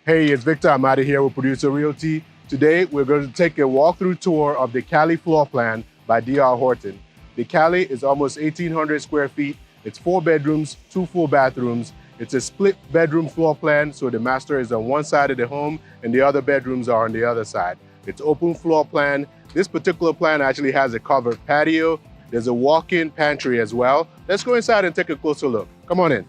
Hey, it's Victor. I'm out of here with Producer Realty. Today, we're going to take a walkthrough tour of the Cali Floorplan by DR Horton. The Cali is almost 1,800 square feet. It's 4 bedrooms, 2 full bathrooms. It's a split bedroom floor plan, so the master is on one side of the home and the other bedrooms are on the other side. It's open floor plan. This particular plan actually has a covered patio. There's a walk-in pantry as well. Let's go inside and take a closer look. Come on in.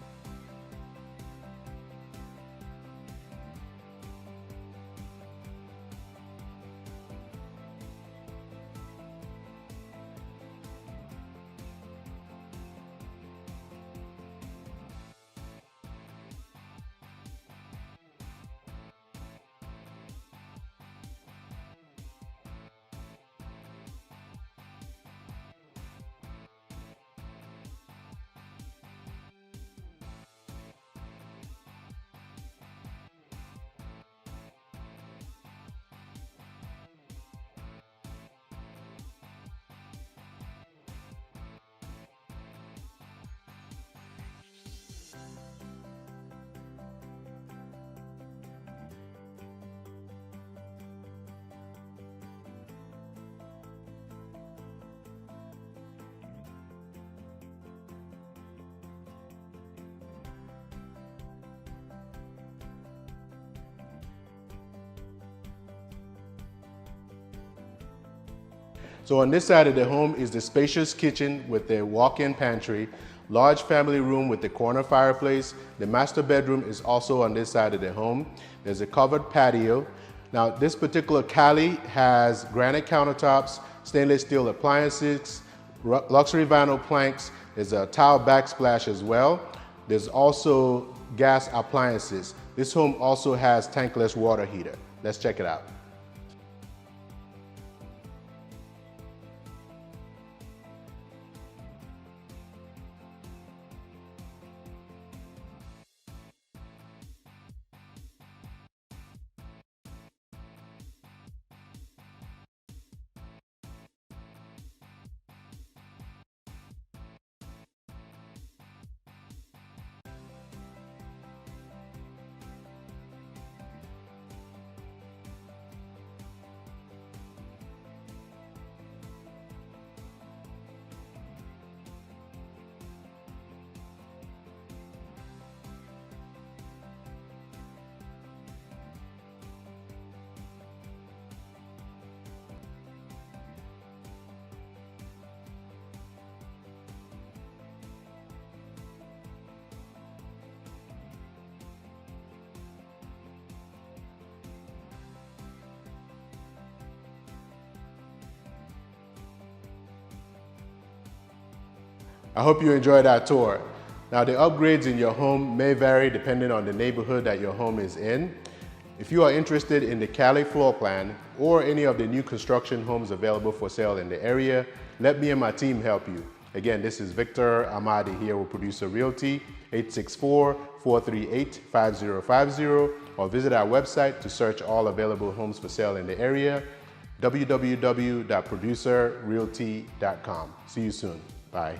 So on this side of the home is the spacious kitchen with the walk-in pantry, large family room with the corner fireplace. The master bedroom is also on this side of the home. There's a covered patio. Now this particular Cali has granite countertops, stainless steel appliances, luxury vinyl planks. There's a tile backsplash as well. There's also gas appliances. This home also has tankless water heater. Let's check it out. I hope you enjoyed our tour. Now the upgrades in your home may vary depending on the neighborhood that your home is in. If you are interested in the Cali floor plan or any of the new construction homes available for sale in the area, let me and my team help you. Again, this is Victor Amadi here with Producer Realty, 864-438-5050, or visit our website to search all available homes for sale in the area, www.producerrealty.com. See you soon. Bye.